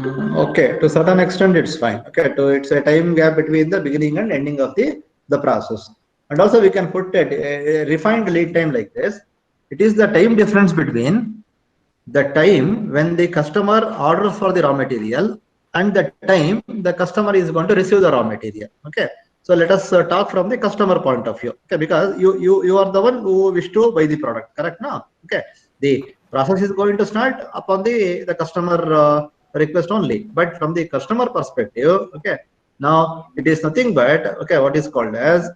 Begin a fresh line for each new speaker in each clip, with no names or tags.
Okay, to certain extent it's fine. Okay, to it's a time gap between the beginning and ending of the process. And also we can put a refined lead time like this. It is the time difference between the time when the customer orders for the raw material and the time the customer is going to receive the raw material. Okay, so let us talk from the customer point of view. Okay, because you are the one who wish to buy the product, correct now? Okay, the process is going to start upon the customer request only, but from the customer perspective, okay, now it is nothing but okay what is called as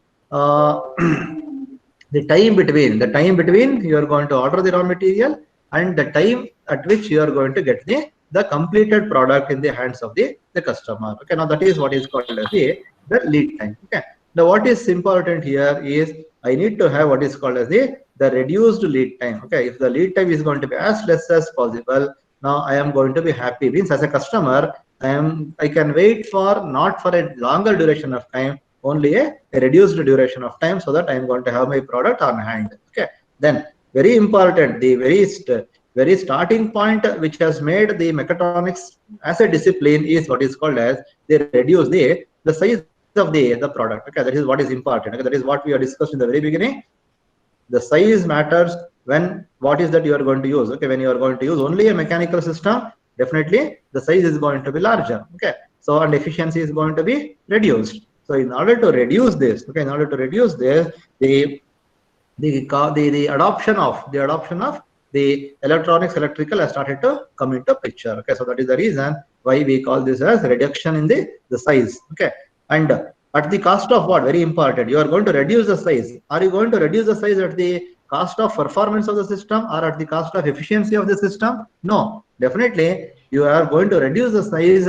the time between you are going to order the raw material and the time at which you are going to get the completed product in the hands of the customer. Okay, now that is what is called as the lead time. Okay, now what is important here is I need to have what is called as the reduced lead time. Okay, if the lead time is going to be as less as possible, now I am going to be happy. Means as a customer, I can wait for not for a longer duration of time, only a reduced duration of time, so that I am going to have my product on hand. Okay, then very important, the very starting point which has made the mechatronics as a discipline is what is called as they reduce the size of the product. Okay, that is what is important. Okay, that is what we are discussed in the very beginning. The size matters when what is that you are going to use. Okay, when you are going to use only a mechanical system, definitely the size is going to be larger. Okay, so and efficiency is going to be reduced. So in order to reduce this, okay, in order to reduce this, the adoption of the electronics electrical has started to come into picture. Okay, so that is the reason why we call this as reduction in the size. Okay, and at the cost of what? Very important, you are going to reduce the size. Are you going to reduce the size at the cost of performance of the system or at the cost of efficiency of the system? No, definitely you are going to reduce the size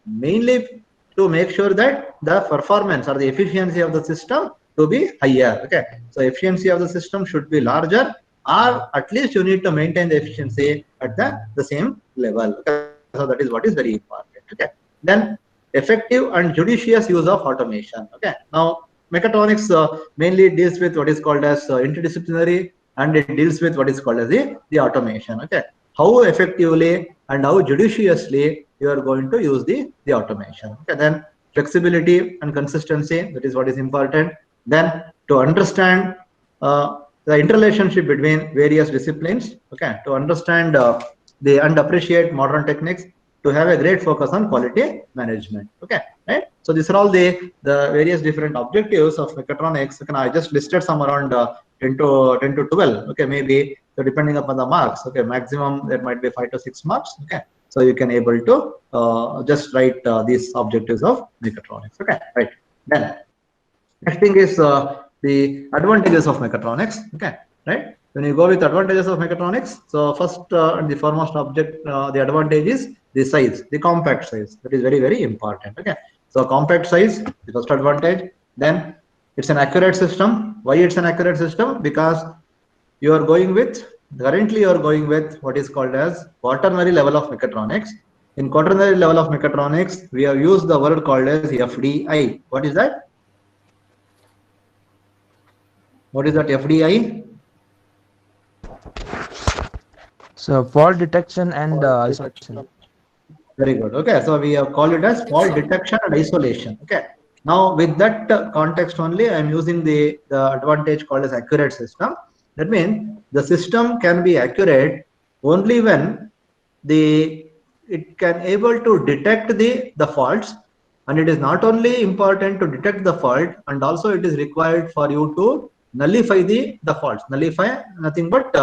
mainly to make sure that the performance or the efficiency of the system to be higher. Okay, so efficiency of the system should be larger, or at least you need to maintain the efficiency at the same level. Okay, so that is what is very important. Okay, then effective and judicious use of automation. Okay, now mechatronics mainly deals with what is called as interdisciplinary, and it deals with what is called as the automation. Okay, how effectively and how judiciously you are going to use the automation. Okay, then flexibility and consistency, that is what is important. Then to understand the interrelationship between various disciplines. Okay, to understand the and appreciate modern techniques, to have a great focus on quality management. Okay, right, so these are all the various different objectives of mechatronics. Okay, I just listed some around 10 to 12. Okay, maybe so depending upon the marks. Okay, maximum there might be 5 to 6 marks. Okay, so you can able to just write these objectives of mechatronics. Okay, right, then next thing is the advantages of mechatronics. Okay, right, when you go with advantages of mechatronics, so first and the foremost object, the advantage is the size, the compact size. That is very important. Okay, so compact size, the first advantage. Then it's an accurate system. Why it's an accurate system? Because you are going with currently you are going with what is called as quaternary level of mechatronics. In quaternary level of mechatronics, we have used the word called as FDI. What is that? What is that FDI?
So fault detection and isolation.
Very good. Okay, so we have called it as fault detection and isolation. Okay, now with that context only, I am using the advantage called as accurate system. That means the system can be accurate only when it can able to detect the faults, and it is not only important to detect the fault, and also it is required for you to nullify the faults. Nullify nothing but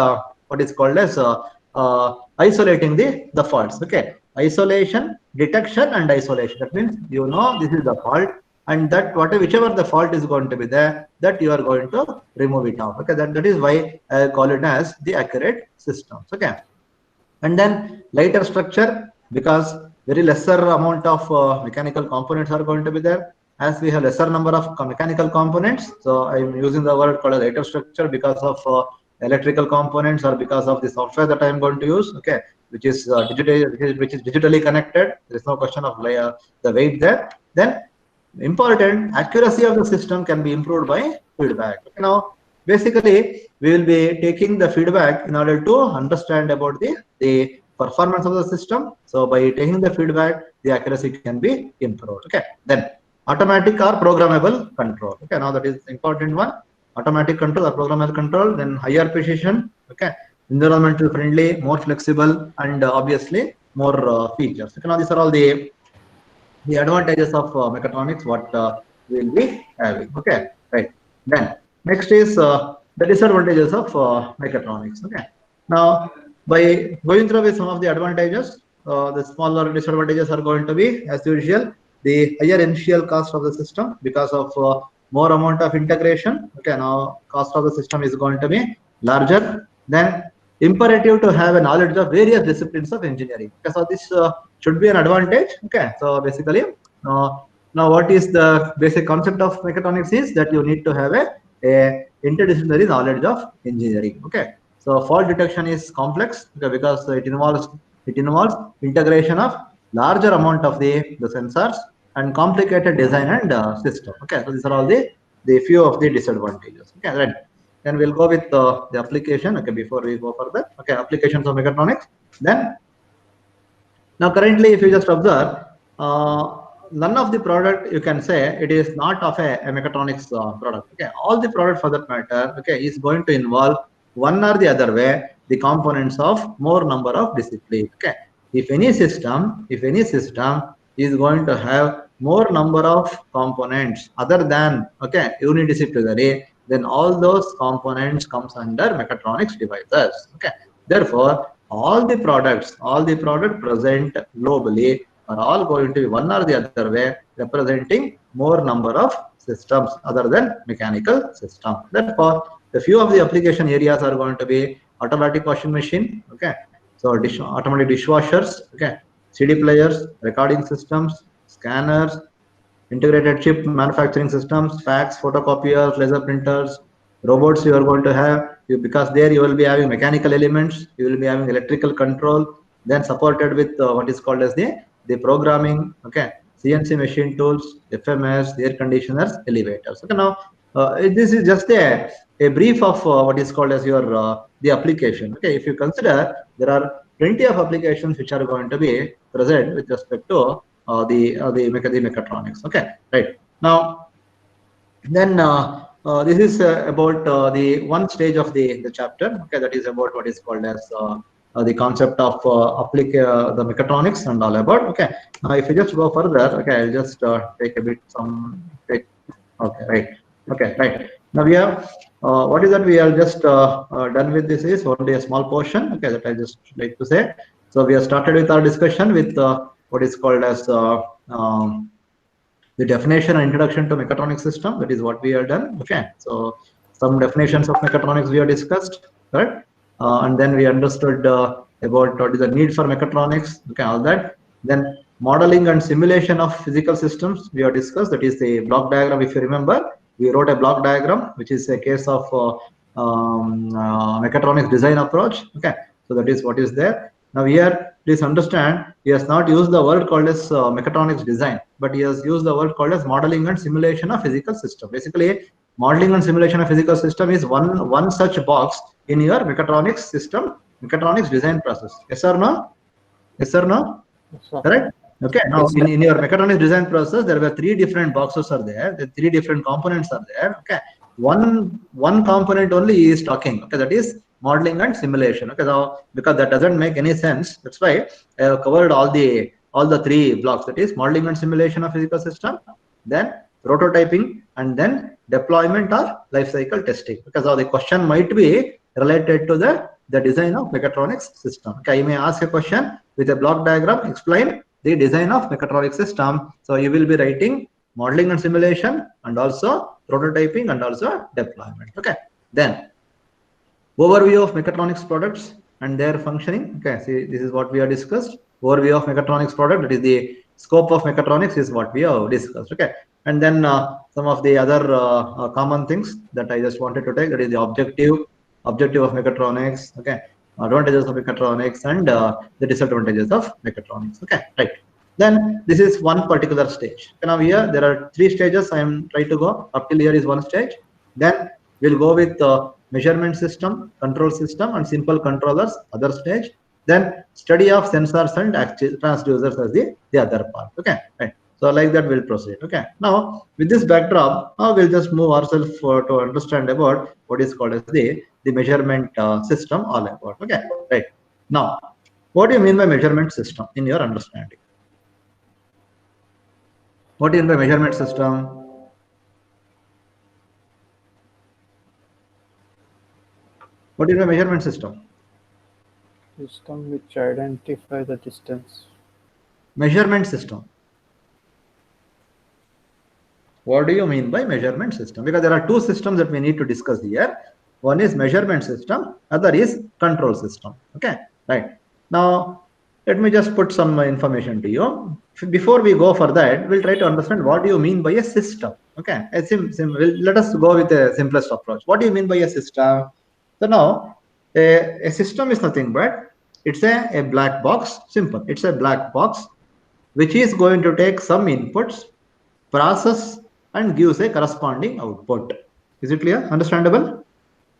what is called as isolating the faults. Okay, isolation, detection, and isolation. That means you know this is the fault, and that whichever the fault is going to be there, that you are going to remove it out. Okay, that is why I call it as the accurate systems. Okay, and then lighter structure, because very lesser amount of mechanical components are going to be there. As we have lesser number of mechanical components, so I'm using the word called a lighter structure because of electrical components or because of the software that I'm going to use. Okay, which is digitally connected. There is no question of the weight there. Then important accuracy of the system can be improved by feedback. Okay, now basically we will be taking the feedback in order to understand about the performance of the system. So by taking the feedback, the accuracy can be improved. Okay. Then automatic or programmable control. Okay. Now that is important one. Automatic control or programmable control. Then higher precision. Okay. Environmental friendly, more flexible, and obviously more features. Okay. Now these are all the advantages of mechatronics what we'll be having. Okay, right. Then next is the disadvantages of mechatronics. Okay. Now by going through with some of the advantages, the smaller disadvantages are going to be, as usual, the higher initial cost of the system because of more amount of integration. Okay, now cost of the system is going to be larger. Then imperative to have a knowledge of various disciplines of engineering. Okay, so this should be an advantage. Okay, so basically now what is the basic concept of mechatronics is that you need to have a interdisciplinary knowledge of engineering. Okay, so fault detection is complex, okay, because it involves integration of larger amount of the sensors and complicated design and system. Okay, so these are all the few of the disadvantages. Okay, right. Then we'll go with the application. Okay, before we go further. Okay, applications of mechatronics. Then now currently, if you just observe, none of the product you can say it is not of a mechatronics product. Okay, all the product for that matter, okay, is going to involve one or the other way the components of more number of discipline. Okay, if any system is going to have more number of components other than, okay, unidisciplinary, then all those components comes under mechatronics devices. Okay, therefore all the products present globally are all going to be one or the other way representing more number of systems other than mechanical system. Therefore the few of the application areas are going to be automatic washing machine. Okay, so automatic dishwashers. Okay, CD players, recording systems, scanners, integrated chip manufacturing systems, fax, photocopiers, laser printers, robots you are going to have, because there you will be having mechanical elements, you will be having electrical control, then supported with what is called as the programming. Okay, CNC machine tools, FMS, air conditioners, elevators. Okay, now this is just a brief of what is called as your the application. Okay, if you consider, there are plenty of applications which are going to be present with respect to the mechatronics. Okay, right. Now then this is about the one stage of the chapter. Okay, that is about what is called as the concept of the mechatronics and all about. Okay, now if you just go further, okay, I'll just take a bit take. Okay, right. Okay, right. Now we have what is that we are just done with. This is only a small portion. Okay, that I just like to say. So we have started with our discussion with what is called as the definition and introduction to mechatronic system. That is what we have done. Okay, so some definitions of mechatronics we have discussed, correct? And then we understood about what is the need for mechatronics. Okay, all that. Then modeling and simulation of physical systems we have discussed. That is the block diagram. If you remember, we wrote a block diagram, which is a case of mechatronics design approach. Okay, so that is what is there. Now here, please understand, he has not used the word called as mechatronics design, but he has used the word called as modeling and simulation of physical system. Basically, modeling and simulation of physical system is one such box in your mechatronics system, mechatronics design process. Yes or no? Yes or no?
Yes,
correct? Okay, now in your mechatronics design process, there were three different boxes are there, the three different components are there. Okay, one component only is talking. Okay, that is modeling and simulation. Okay, now because that doesn't make any sense, that's why I have covered all the three blocks. That is modeling and simulation of physical system, then prototyping, and then deployment or life cycle testing. Because the question might be related to the design of mechatronics system. Okay, you may ask a question with a block diagram, explain the design of mechatronics system. So you will be writing modeling and simulation, and also prototyping, and also deployment. Okay, then overview of mechatronics products and their functioning. Okay, see, this is what we have discussed. Overview of mechatronics product, that is the scope of mechatronics, is what we have discussed. Okay, and then some of the other common things that I just wanted to take, that is the objective of mechatronics. Okay, advantages of mechatronics, and the disadvantages of mechatronics. Okay, right. Then this is one particular stage. Okay, now here there are three stages I am trying to go. Up till here is one stage. Then we'll go with measurement system, control system, and simple controllers, other stage. Then study of sensors and transducers as the other part. Okay, right. So like that we'll proceed. Okay. Now with this backdrop, now we'll just move ourselves to understand about what is called as the measurement system all about. Okay, right. Now, what do you mean by measurement system in your understanding? What do you mean by measurement system? What is a measurement system?
System which identify the distance.
Measurement system. What do you mean by measurement system? Because there are two systems that we need to discuss here. One is measurement system, other is control system. Okay, right. Now, let me just put some information to you. Before we go for that, we'll try to understand what do you mean by a system. Okay, let us go with the simplest approach. What do you mean by a system? So now, a system is nothing but it's a black box. Simple. It's a black box which is going to take some inputs, process, and gives a corresponding output. Is it clear? Understandable?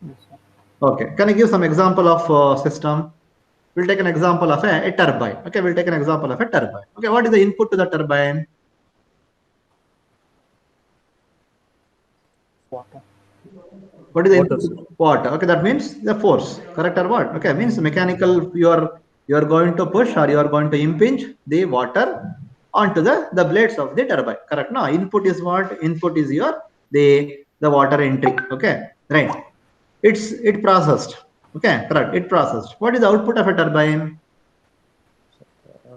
Yes, sir.
Okay. Can I give some example of system? We'll take an example of a turbine. Okay, we'll take an example of a turbine. Okay, what is the input to the turbine?
Water.
What is the
Water,
input? Water. Okay, that means the force. Correct or what? Okay, means mechanical. You are going to push or you are going to impinge the water onto the blades of the turbine. Correct? No, input is what? Input is your the water entry. Okay, right. It processed. Okay, correct. It processed. What is the output of a turbine?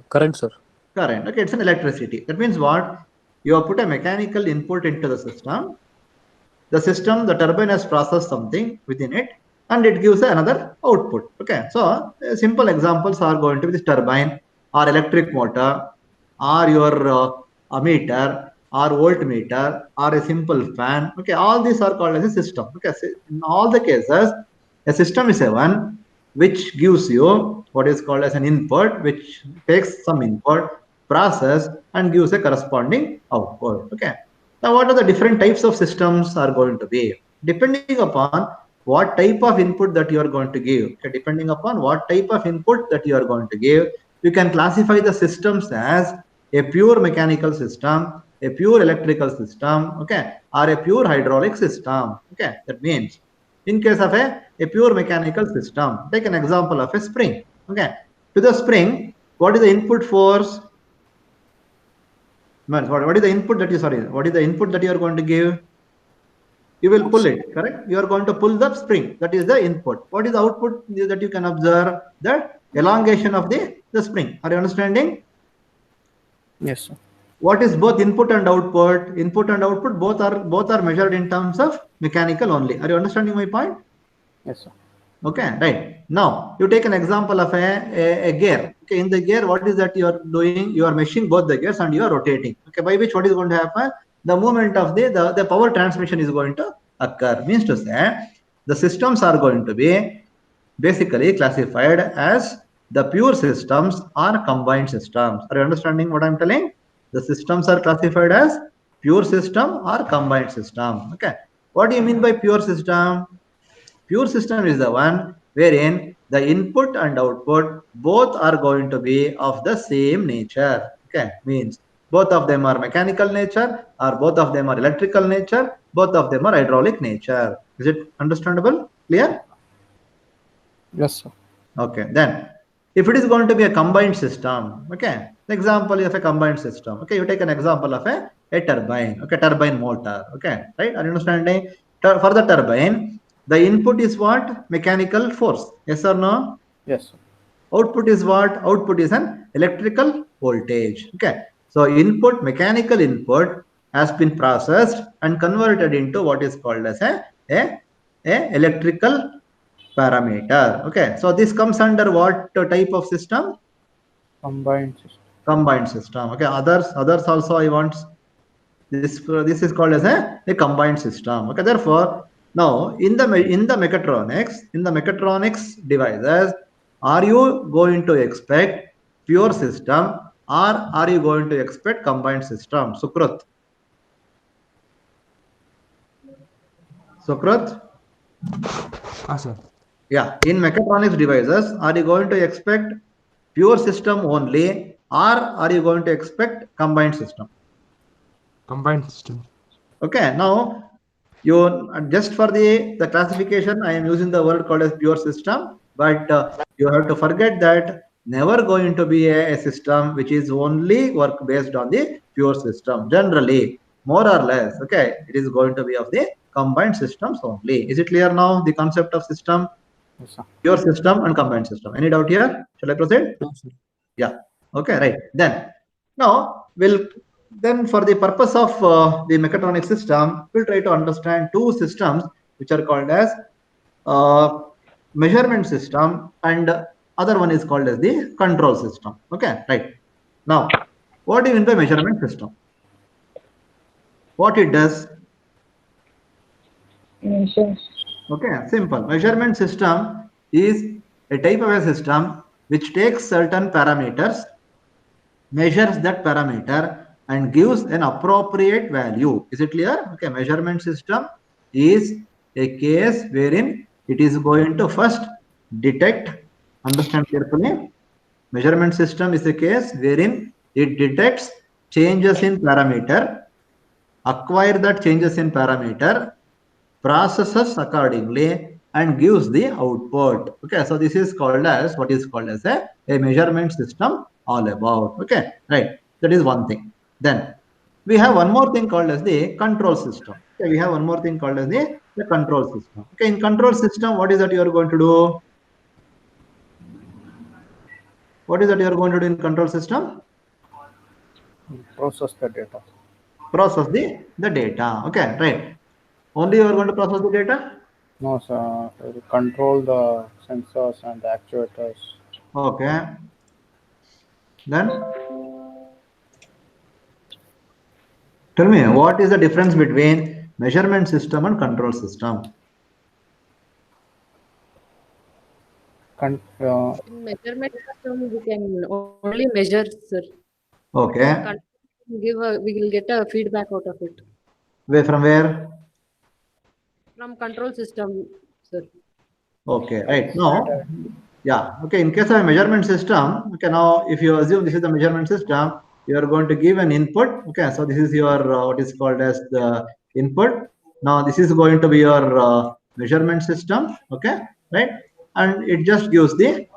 Current, sir.
Current. Okay, it's an electricity. That means what? You have put a mechanical input into the system. The turbine has processed something within it, and it gives another output. Okay, so simple examples are going to be this turbine, or electric motor, or your ammeter, or voltmeter, or a simple fan. Okay, all these are called as a system. Okay, so in all the cases, a system is a one which gives you what is called as an input, which takes some input, process, and gives a corresponding output. Okay. Now, what are the different types of systems are going to be? Depending upon what type of input that you are going to give, okay, depending upon what type of input that you are going to give, you can classify the systems as a pure mechanical system, a pure electrical system, okay, or a pure hydraulic system. Okay, that means in case of a pure mechanical system, take an example of a spring. Okay, to the spring, what is the input force? What is the input that what is the input that you are going to give? You will pull it, correct? You are going to pull the spring. That is the input. What is the output that you can observe? The elongation of the spring. Are you understanding?
Yes, sir.
What is both input and output? Input and output both are measured in terms of mechanical only. Are you understanding my point?
Yes, sir.
Okay, right. Now you take an example of a gear. Okay, in the gear, what is that you are doing? You are meshing both the gears and you are rotating. Okay, by which what is going to happen? The movement of the power transmission is going to occur. Means to say, the systems are going to be basically classified as the pure systems or combined systems. Are you understanding what I'm telling? The systems are classified as pure system or combined system. Okay, what do you mean by pure system? Pure system is the one wherein the input and output both are going to be of the same nature. Okay, means both of them are mechanical nature, or both of them are electrical nature, both of them are hydraulic nature. Is it understandable? Clear?
Yes, sir.
Okay, then if it is going to be a combined system, okay, the example of a combined system, okay, you take an example of a turbine, okay, turbine motor, okay, right? Are you understanding? For the turbine, the input is what? Mechanical force, yes or no?
Yes, sir.
Output is what? Output is an electrical voltage, okay. So input, mechanical input has been processed and converted into what is called as a electrical parameter. Okay, so this comes under what type of system?
Combined system.
Combined system. Okay, others also I want this is called as a combined system. Okay, therefore now in the mechatronics devices, are you going to expect pure system or are you going to expect combined system? Sukrut.
Sir.
Yeah, in mechatronics devices, are you going to expect pure system only, or are you going to expect combined system?
Combined system.
Okay, now you just for the classification, I am using the word called as pure system, but you have to forget that never going to be a system which is only work based on the pure system. Generally, more or less, okay, it is going to be of the combined systems only. Is it clear now? The concept of system,
Yes, sir.
pure system and combined system. Any doubt here? Shall I proceed?
No, sir.
Yeah. Okay, right. Then for the purpose of the mechatronic system, we'll try to understand two systems which are called as uh, measurement system, and other one is called as the control system. Okay, right. Now, what do you mean by measurement system? What it does?
Measures.
Okay, simple. Measurement system is a type of a system which takes certain parameters, measures that parameter, and gives an appropriate value. Is it clear? Okay, measurement system is a case wherein it is going to first detect, understand carefully. Measurement system is a case wherein it detects changes in parameter, acquire that changes in parameter, processes accordingly, and gives the output. Okay, so this is called as what is called as a measurement system all about. Okay, right. That is one thing. Then we have one more thing called as the control system. Okay, we have one more thing called as the control system. Okay, in control system, what is that you are going to do? What is that you are going to do in control system?
Process the data.
Process the data. Okay, right. Only you are going to process the data?
No, sir. It will control the sensors and the actuators.
Okay. Then tell me, what is the difference between measurement system and control system?
In measurement system, we can only measure, sir.
Okay.
We will get a feedback out of it
Where from where?
from control system, sir.
Okay, right. Now, yeah. Okay, in case of a measurement system, okay, now if you assume this is the measurement system, you are going to give an input. Okay, so this is your what is called as the input. Now this is going to be your measurement system. Okay, right, and it just gives the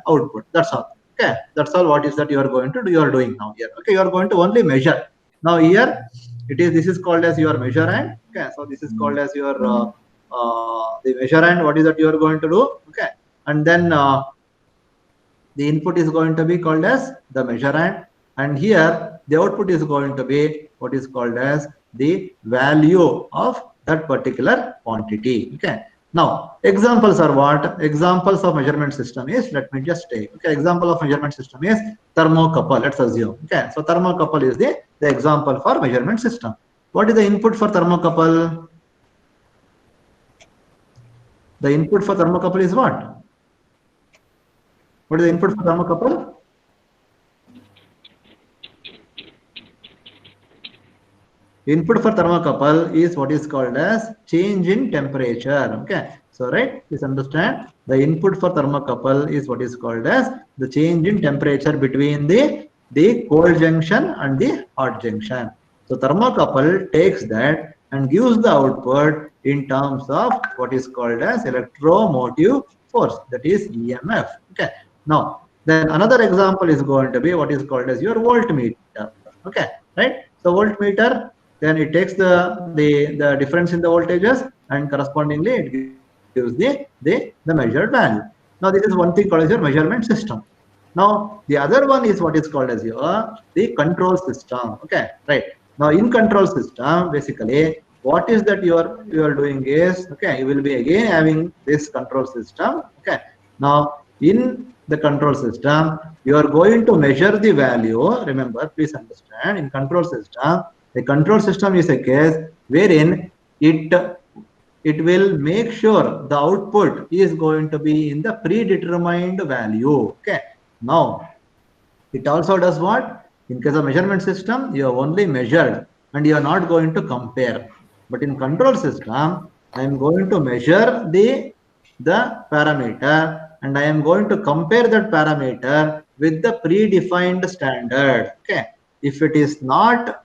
output. That's all. Okay, that's all. What is that you are going to do? You are doing now here. Okay, you are going to only measure. Now here it is. This is called as your measurand. Okay, so this is called as your the measurand. What is that you are going to do? Okay, and then the input is going to be called as the measurand, and here the output is going to be what is called as the value of that particular quantity. Okay, now examples are what? Examples of measurement system is, let me just take, okay, example of measurement system is thermocouple. Let's assume. Okay, so thermocouple is the example for measurement system. What is the input for thermocouple? The input for thermocouple is what? What is the input for thermocouple? Input for thermocouple is what is called as change in temperature. Okay, so right, please understand, the input for thermocouple is what is called as the change in temperature between the cold junction and the hot junction. So thermocouple takes that and gives the output in terms of what is called as electromotive force, that is EMF. Okay, now then another example is going to be what is called as your voltmeter. Okay, right, so voltmeter, then it takes the difference in the voltages and correspondingly it gives the measured value. Now this is one thing called as your measurement system. Now the other one is what is called as your the control system. Okay, right. Now in control system, basically what is that you are doing is, okay, you will be again having this control system. Okay, now in the control system you are going to measure the value. Remember, please understand, in control system, the control system is a case wherein it will make sure the output is going to be in the predetermined value. Okay, now it also does what? In case of measurement system, you have only measured and you are not going to compare. But in control system, I am going to measure the the parameter and I am going to compare that parameter with the predefined standard. Okay. If it is not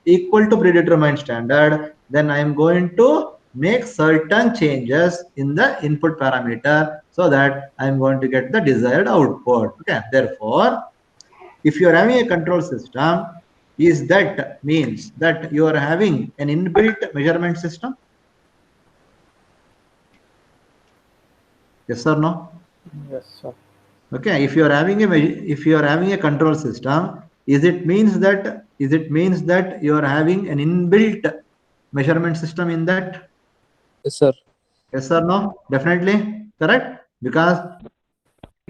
equal to predetermined standard, then I am going to make certain changes in the input parameter so that I am going to get the desired output. Okay. Therefore, if you are having a control system, is that means that you are having an inbuilt measurement system? Yes or no?
Yes, sir.
Okay, if you are having a control system, is it means that you are having an inbuilt measurement system in that?
Yes, sir.
Yes or no? Definitely correct, because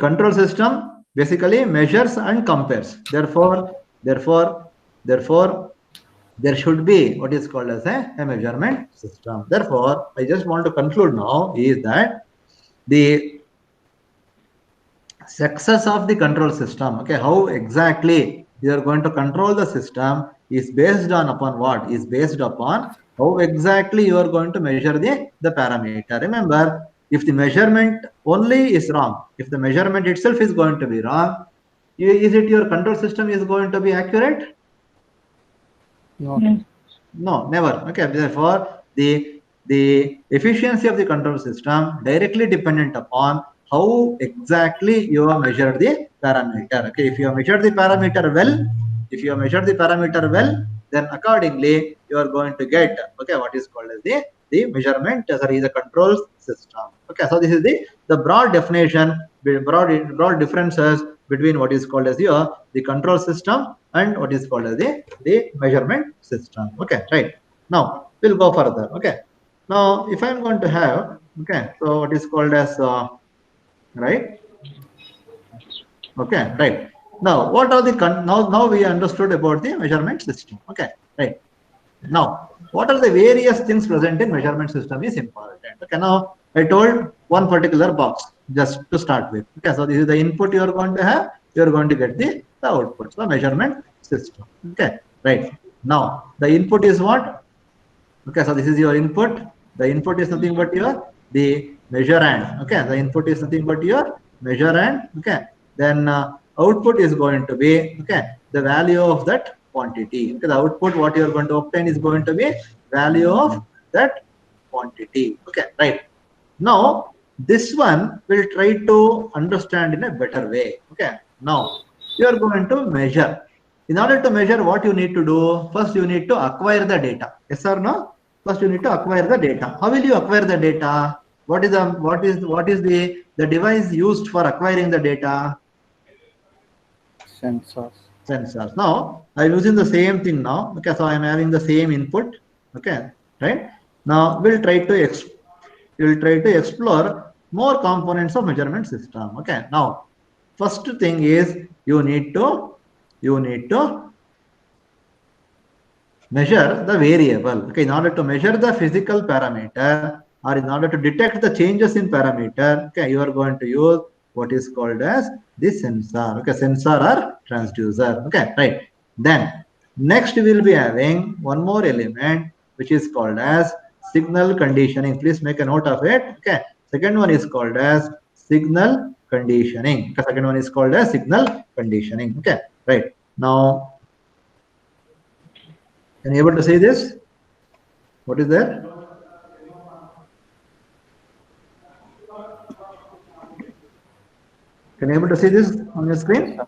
control system basically measures and compares. Therefore, there should be what is called as a measurement system. Therefore, I just want to conclude now is that the success of the control system, okay, how exactly you are going to control the system is based on upon what? Is based upon how exactly you are going to measure the parameter. Remember, if the measurement only is wrong, if the measurement itself is going to be wrong, is it your control system is going to be accurate?
No.
No, never. Okay, therefore the efficiency of the control system directly dependent upon how exactly you have measured the parameter. Okay, if you have measured the parameter well, then accordingly you are going to get what is called as the measurement, sorry, the control system. Okay, so this is the broad definition, broad differences between what is called as the control system and what is called as the measurement system. Okay, right. Now we'll go further. Okay, now if I'm going to have, okay, so what is called as right. Okay, right. Now what are the now we understood about the measurement system. Okay, right. Now what are the various things present in measurement system is important. Okay, now I told one particular box just to start with. Okay, so this is the input you are going to have, you are going to get the output. So measurement system. Okay, right. Now the input is what? Okay, so this is your input. The input is nothing but the measurand. Okay, the input is nothing but your measurand. Okay, then output is going to be the value of that quantity. Okay, the output what you are going to obtain is going to be value of that quantity. Okay, right. Now this one will try to understand in a better way. Okay, now you are going to measure. In order to measure, what you need to do? First, you need to acquire the data. Yes or no? First, you need to acquire the data. How will you acquire the data? What is the device used for acquiring the data?
Sensors.
Sensors. Now I'm using the same thing now. Okay, so I'm having the same input. Okay, right. Now we'll try to explore more components of measurement system. Okay. Now, first thing is you need to measure the variable. Okay, in order to measure the physical parameter or in order to detect the changes in parameter, okay, you are going to use what is called as the sensor. Okay, sensor or transducer. Okay, right. Then next we will be having one more element which is called as signal conditioning. Please make a note of it. Okay, second one is called as signal conditioning. The second one is called as signal conditioning. Okay, right. Now, can you able to see this? What is there? Can you able to see this on your screen?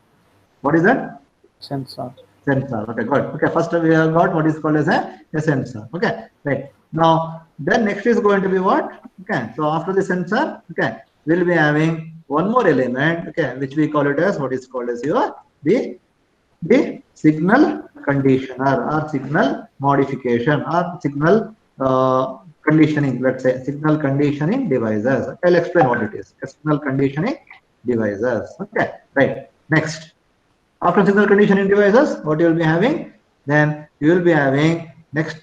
What is that?
Sensor.
Sensor. Okay, good. Okay, first we have got what is called as a sensor. Okay, right. Now, then next is going to be what? Okay, so after the sensor, okay, we'll be having one more element, okay, which we call it as what is called as the signal conditioner or signal modification or signal conditioning. Let's say signal conditioning devices. I'll explain what it is. Signal conditioning devices. Okay, right. Next, after signal conditioning devices, what you will be having? Then you will be having next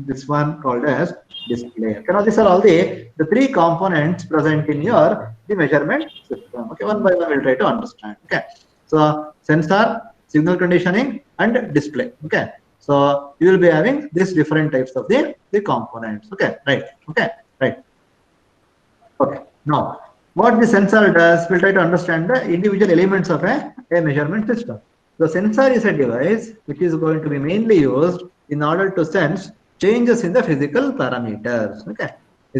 this one called as display. Okay, now these are all the three components present in the measurement system. Okay, one by one we'll try to understand. Okay, so sensor, signal conditioning, and display. Okay, So you will be having these different types of the components. Okay, right. Okay, right. Okay. Now, what the sensor does, we'll try to understand the individual elements of a measurement system. The sensor is a device which is going to be mainly used in order to sense changes in the physical parameters. Okay.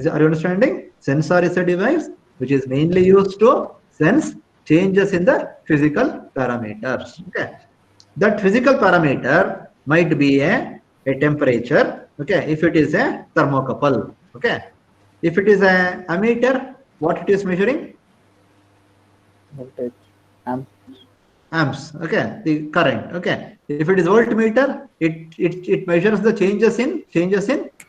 Are you understanding? Sensor is a device which is mainly used to sense changes in the physical parameters. Okay. That physical parameter might be a temperature. Okay. If it is a thermocouple. Okay. If it is a ammeter, what it is measuring?
Voltage. Amp.
Amps. Okay, the current. Okay. If it is voltmeter, it measures the changes in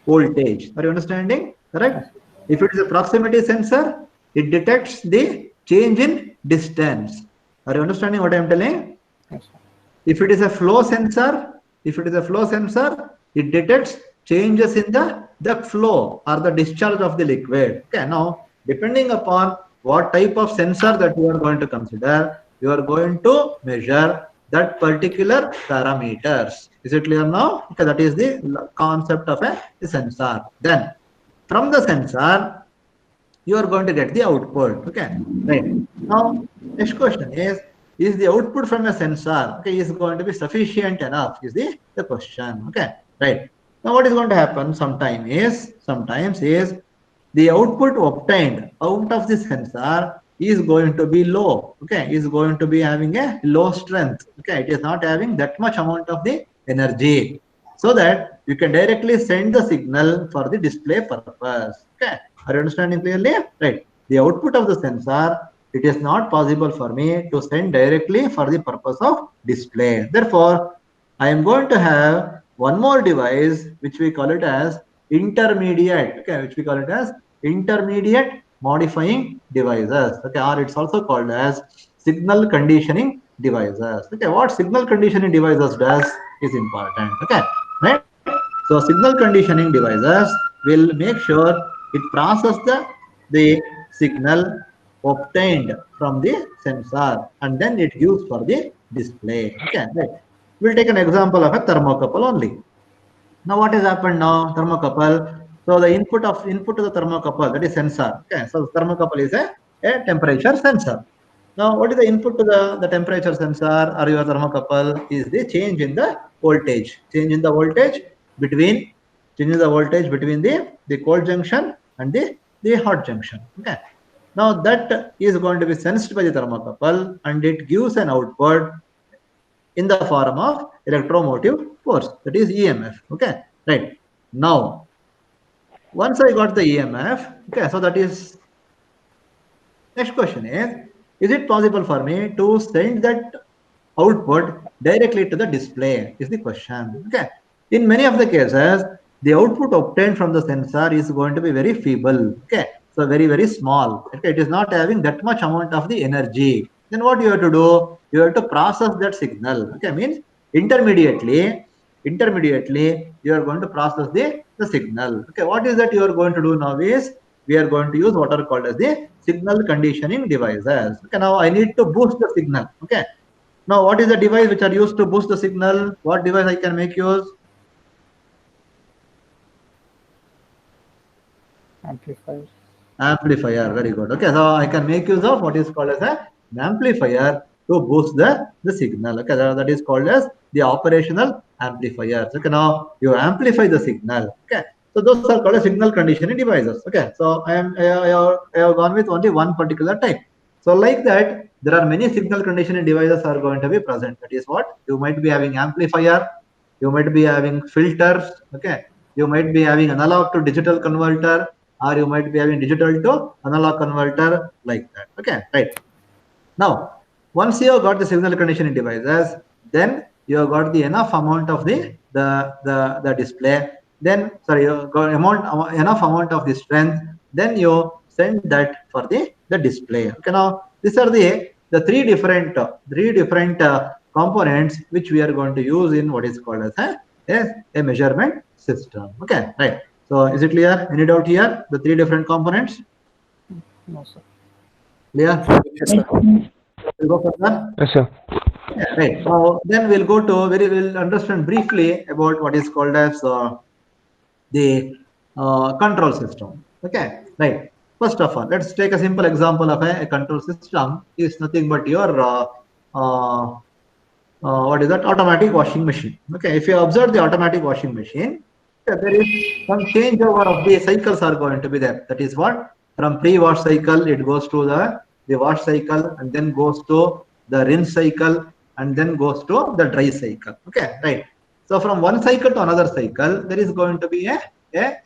voltage. Are you understanding? Correct. If it is a proximity sensor, it detects the change in distance. Are you understanding what I am telling?
Yes, sir.
If it is a flow sensor, it detects changes in the flow or the discharge of the liquid. Okay, now depending upon what type of sensor that you are going to consider, you are going to measure that particular parameters. Is it clear now? Okay, that is the concept of a sensor. Then from the sensor, you are going to get the output. Okay, right. Now, next question is the output from a sensor, okay, is going to be sufficient enough? Is the question. Okay, right. Now, what is going to happen sometimes is the output obtained out of the sensor is going to be low. Okay, is going to be having a low strength. Okay, it is not having that much amount of the energy, so that you can directly send the signal for the display purpose. Okay, are you understanding clearly? Right. The output of the sensor, it is not possible for me to send directly for the purpose of display. Therefore, I am going to have one more device which we call it as intermediate. Okay, which we call it as intermediate modifying devices. Okay, or it's also called as signal conditioning devices. Okay, what signal conditioning devices does is important. Okay, right. So signal conditioning devices will make sure it process the signal obtained from the sensor and then it gives for the display. Okay, right. We'll take an example of a thermocouple only. Now what has happened now? Thermocouple. So the input to the thermocouple, that is sensor. Okay, so thermocouple is a temperature sensor. Now what is the input to the temperature sensor or your thermocouple is the change in the voltage. Change in the voltage between the cold junction and the hot junction. Okay. Now that is going to be sensed by the thermocouple and it gives an output in the form of electromotive force, that is EMF. Okay, right. Now, once I got the EMF, okay, so that is, next question is it possible for me to send that output directly to the display is the question. Okay, in many of the cases, the output obtained from the sensor is going to be very feeble. Okay, so very small. Okay, it is not having that much amount of the energy. Then what you have to do? You have to process that signal. Okay, means intermediately you are going to process the signal. Okay, what is that you are going to do now is we are going to use what are called as the signal conditioning devices. Okay, now I need to boost the signal. Okay, now what is the device which are used to boost the signal? What device I can make use?
Amplifier.
Amplifier. Very good. Okay, so I can make use of what is called as an amplifier to boost the signal. Okay, that is called as the operational amplifiers. Okay, now you amplify the signal. Okay, so those are called as signal conditioning devices. Okay, so I have gone with only one particular type. So like that, there are many signal conditioning devices are going to be present. That is what you might be having amplifier, you might be having filters. Okay, you might be having analog to digital converter, or you might be having digital to analog converter, like that. Okay, right. Now, once you have got the signal conditioning devices, then you have got the enough amount of the display. Then sorry, you got enough amount of the strength. Then you send that for the display. Okay, now these are the three different components which we are going to use in what is called as a measurement system. Okay, right. So is it clear? Any doubt here? The three different components?
No, sir.
Clear?
Yes, sir.
We'll go further.
Yes, sir.
Yeah, right. So then we'll understand briefly about what is called as the control system. Okay, right. First of all, let's take a simple example of a control system. Is nothing but your uh, what is that, automatic washing machine. Okay, if you observe the automatic washing machine, there is some changeover of the cycles are going to be there. That is what, from pre-wash cycle it goes to the wash cycle, and then goes to the rinse cycle, and then goes to the dry cycle. Okay, right. So from one cycle to another cycle, there is going to be a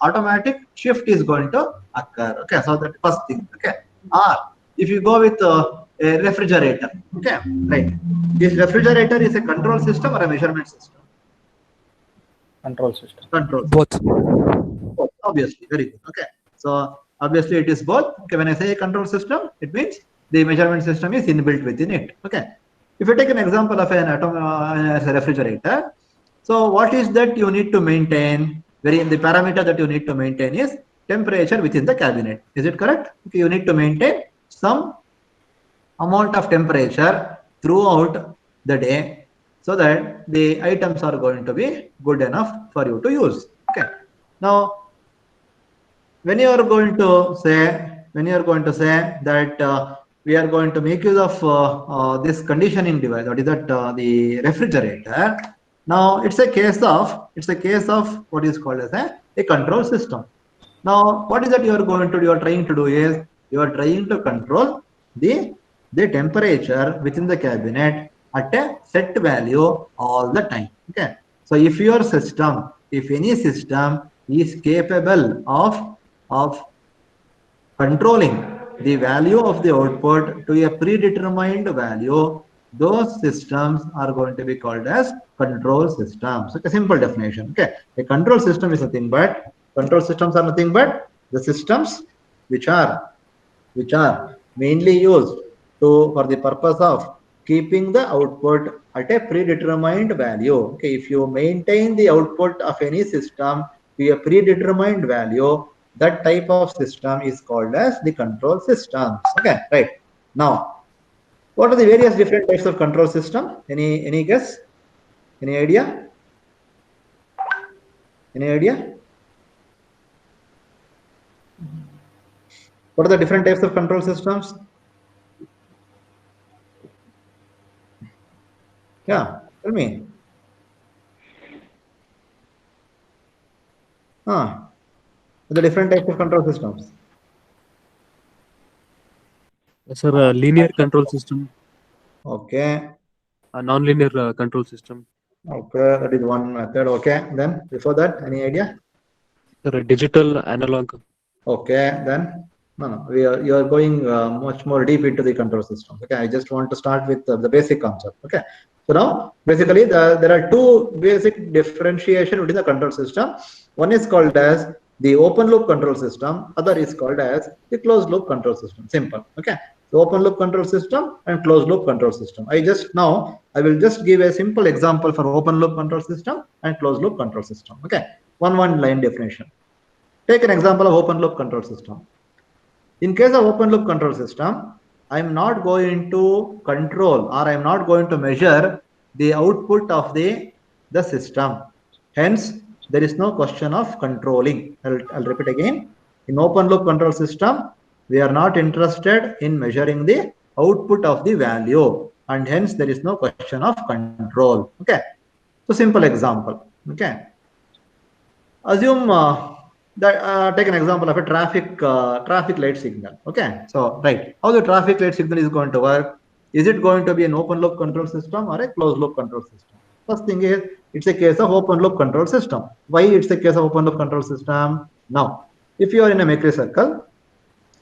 automatic shift is going to occur. Okay, so that first thing. Okay, or if you go with a refrigerator. Okay, right. This refrigerator is a control system or a measurement system?
Control system.
Control system.
Both.
Obviously, very good. Okay, so obviously it is both. Okay, when I say a control system, it means the measurement system is inbuilt within it. Okay, if you take an example of an atom as a refrigerator, so what is that you need to maintain? The parameter that you need to maintain is temperature within the cabinet. Is it correct? Okay, you need to maintain some amount of temperature throughout the day, so that the items are going to be good enough for you to use. Okay, now when you are going to say that we are going to make use of this conditioning device, what is that, the refrigerator. Now it's a case of what is called as a control system. Now what is that you are trying to do is you are trying to control the temperature within the cabinet at a set value all the time. Okay, so if any system is capable of controlling the value of the output to a predetermined value, those systems are going to be called as control systems. Okay, simple definition. Okay, a control system is nothing but the systems which are mainly used for the purpose of keeping the output at a predetermined value. Okay, if you maintain the output of any system to a predetermined value, that type of system is called as the control systems. Okay, right. Now, what are the various different types of control system? Any guess? Any idea? Any idea? What are the different types of control systems? Yeah, tell me. The different types of control systems.
Sir, linear control system,
Okay.
a non-linear control system.
Okay, that is one method. Okay, then before that, any idea?
Sir, digital analog.
Okay, then no. You are going much more deep into the control system. Okay, I just want to start with the basic concept. Okay, so now basically there are two basic differentiation within the control system. One is called as the open loop control system. Other is called as the closed loop control system. Simple. Okay, the open loop control system and closed loop control system. I will just give a simple example for open loop control system and closed loop control system. Okay, one line definition. Take an example of open loop control system. In case of open loop control system, I'm not going to control or I'm not going to measure the output of the system. Hence, there is no question of controlling. I'll repeat again. In open loop control system, we are not interested in measuring the output of the value, and hence there is no question of control. Okay. So simple example. Okay. Assume take an example of a traffic light signal. Okay, so right, how the traffic light signal is going to work? Is it going to be an open loop control system or a closed loop control system? First thing is, it's a case of open loop control system. Why it's a case of open loop control system? Now, if you are in a Macri circle,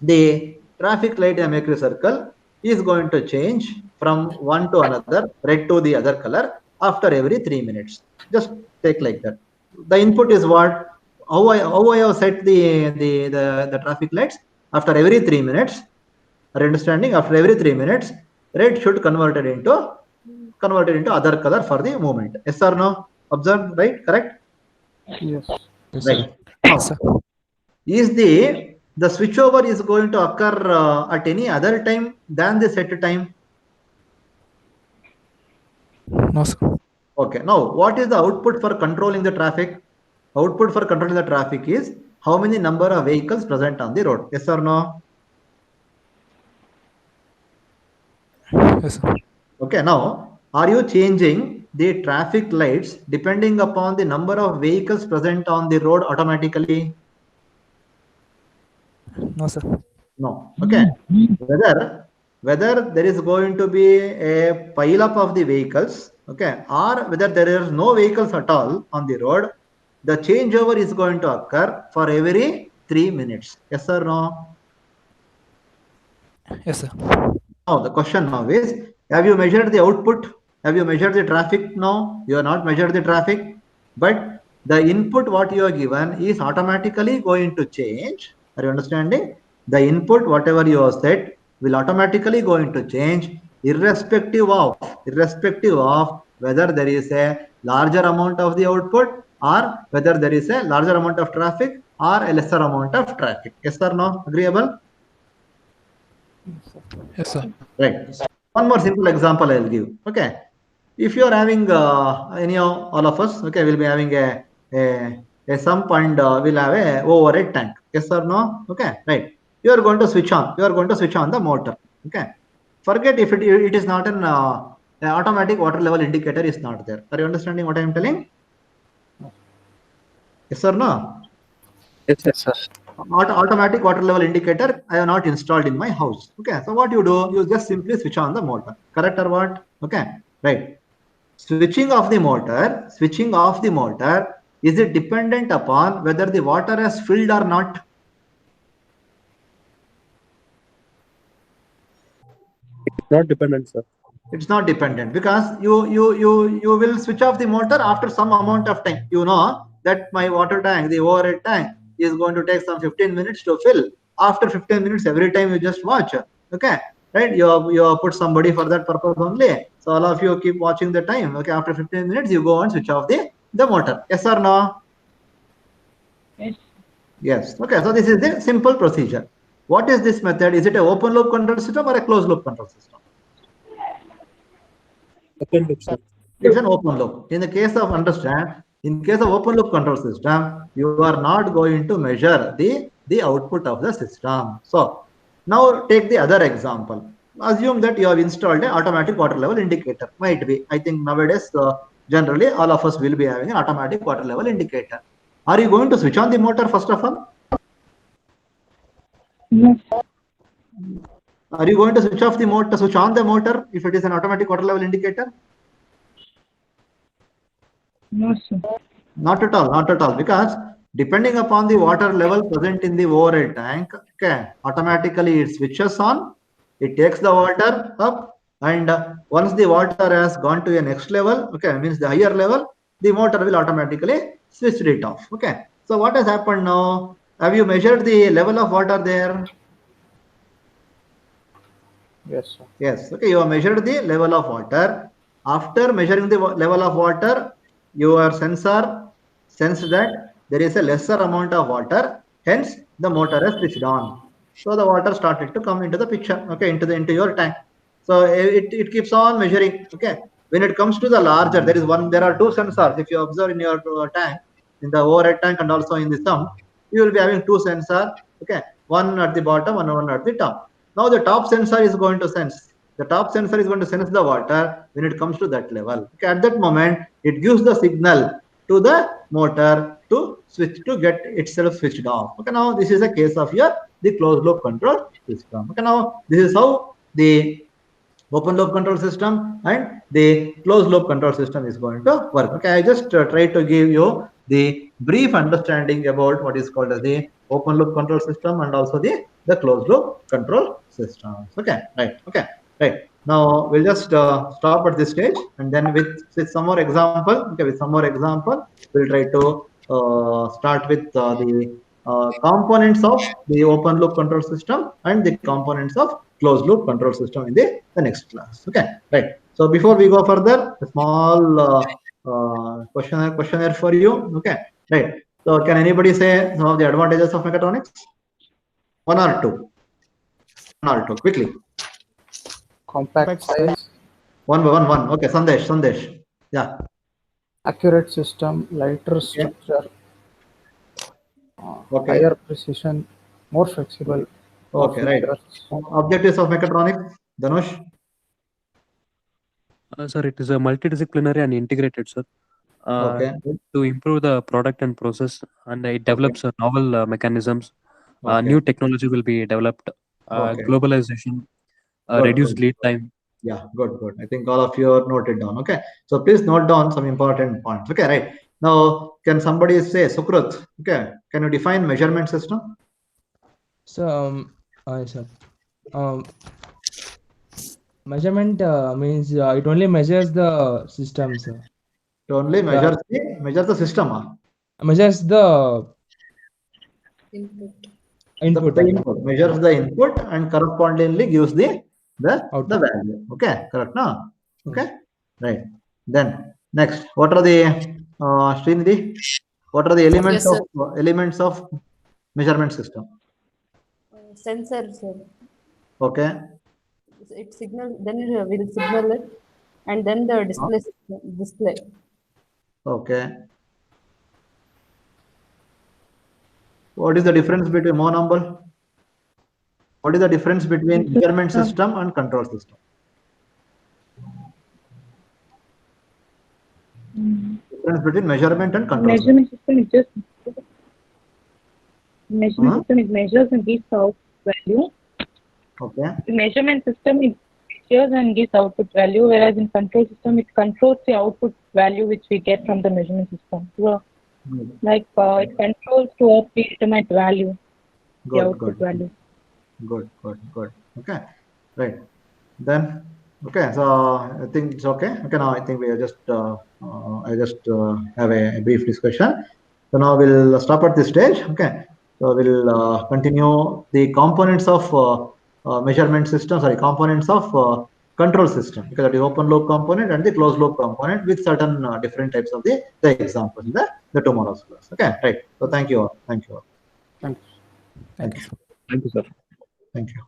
the traffic light in a Macri circle is going to change from one to another, red to the other color, after every 3 minutes. Just take like that. The input is what? How I have set the traffic lights? After every 3 minutes, are you understanding? After every 3 minutes, red should convert it into other color for the movement. Yes or no? Observe, right? Correct?
Yes.
Yes,
Right.
sir.
Now, is the switchover is going to occur at any other time than the set time?
No, sir.
Okay. Now, what is the output for controlling the traffic? Output for controlling the traffic is how many number of vehicles present on the road. Yes or no?
Yes, sir.
Okay. Now, are you changing the traffic lights depending upon the number of vehicles present on the road automatically?
No, sir.
No. Okay. Whether there is going to be a pile up of the vehicles, okay, or whether there is no vehicles at all on the road, the changeover is going to occur for every 3 minutes. Yes or no?
Yes, sir.
Now the question now is, have you measured the output? Have you measured the traffic? No, you have not measured the traffic, but the input what you are given is automatically going to change. Are you understanding? The input, whatever you have set, will automatically going to change irrespective of whether there is a larger amount of the output or whether there is a larger amount of traffic or a lesser amount of traffic. Yes or no? Agreeable?
Yes, sir.
Right. One more simple example I'll give. Okay. If you are having all of us, okay, we'll be having a sump and we'll have a overhead tank. Yes or no? Okay. Right. You are going to switch on. You are going to switch on the motor. Okay. Forget if it is not an automatic water level indicator is not there. Are you understanding what I am telling? Yes or no?
Yes, sir.
Yes, sir.
Automatic water level indicator I have not installed in my house. Okay, so what you do, you just simply switch on the motor. Correct or what? Okay, right. Switching off the motor, is it dependent upon whether the water has filled or not?
It's not dependent, sir.
It's not dependent because you will switch off the motor after some amount of time. You know that my water tank, the overhead tank, is going to take some 15 minutes to fill. After 15 minutes, every time you just watch. Okay, right? You put somebody for that purpose only. So all of you keep watching the time. Okay, after 15 minutes, you go and switch off the motor. Yes or no?
Yes.
Yes. Okay. So this is the simple procedure. What is this method? Is it an open loop control system or a closed loop control system?
Open loop, sir.
It's an open loop. In the case of in case of open loop control system, you are not going to measure the output of the system. So now take the other example. Assume that you have installed an automatic water level indicator. Might be. I think nowadays generally all of us will be having an automatic water level indicator. Are you going to switch on the motor first of all?
Yes.
Are you going to switch off the motor, switch on the motor if it is an automatic water level indicator?
No, sir.
Not at all, because depending upon the water level present in the overhead tank, okay, automatically it switches on, it takes the water up, and once the water has gone to a next level, okay, means the higher level, the motor will automatically switch it off. Okay, so what has happened now? Have you measured the level of water there?
Yes, sir.
Yes. Okay, you have measured the level of water. After measuring the level of water, your sensor sensed that there is a lesser amount of water, hence the motor has switched on. So the water started to come into the picture, okay, into your tank. So it keeps on measuring. Okay, when it comes to the larger, there are two sensors. If you observe in your tank, in the overhead tank and also in the sump, you will be having two sensors. Okay, one at the bottom and one at the top. Now the top sensor is going to sense. The top sensor is going to sense the water when it comes to that level. Okay, at that moment, it gives the signal to the motor to switch to get itself switched off. Okay, now this is a case of the closed loop control system. Okay, now this is how the open loop control system and the closed loop control system is going to work. Okay, I just try to give you the brief understanding about what is called as the open loop control system and also the closed loop control systems. Okay, right. Okay, right. Now we'll just stop at this stage, and then with some more example. Okay, with some more example, we'll try to start with the components of the open loop control system and the components of closed loop control system in the next class. Okay, right. So before we go further, a small questionnaire for you. Okay, right. So can anybody say some of the advantages of mechatronics? One or two quickly.
Compact size.
One by one. Okay, Sandesh. Yeah.
Accurate system, lighter structure,
Okay.
higher precision, more flexible. more
Okay, right.
features.
Objectives of mechatronics, Dhanush.
Sir, it is a multidisciplinary and integrated, sir.
Okay.
To improve the product and process, and it develops novel mechanisms.
Okay.
New technology will be developed.
Okay.
Globalization,
Good,
reduced
good.
lead time.
Yeah, good, good. I think all of you are noted down. Okay. So please note down some important points. Okay, right. Now, can somebody say, Sukrut, okay, can you define measurement system?
So, sir, measurement means it only measures the system, sir.
It only measures the system.
Measures the
Input.
input.
The input measures the input and correspondingly gives the
Output.
value. Okay, correct now. Okay, right. Then next, what are the Srinidhi? What are the elements
Yes, sir.
of measurement system?
Sensor, sir.
Okay,
It signal, then it will signal it, and then the display.
okay. What is the difference between Monumble? What is the difference between measurement system and control system? Difference between measurement and control system.
Measurement system is just measurement system. It measures and gives out value.
Okay.
The measurement system it measures and gives output value, whereas in control system it controls the output value which we get from the measurement system. So, like it controls to a predetermined value, the
Good,
output
good.
value.
Good. Okay, right. Then, okay, so I think it's okay. Okay, now I think we are just, I just have a brief discussion. So now we'll stop at this stage. Okay, so we'll continue the components of measurement system, components of control system, because that is open loop component and the closed loop component with certain different types of the examples in the tomorrow's class. Okay, right. So thank you all. Thank you all.
Thanks.
Thank you, sir.
Thank you, sir.
Thank you.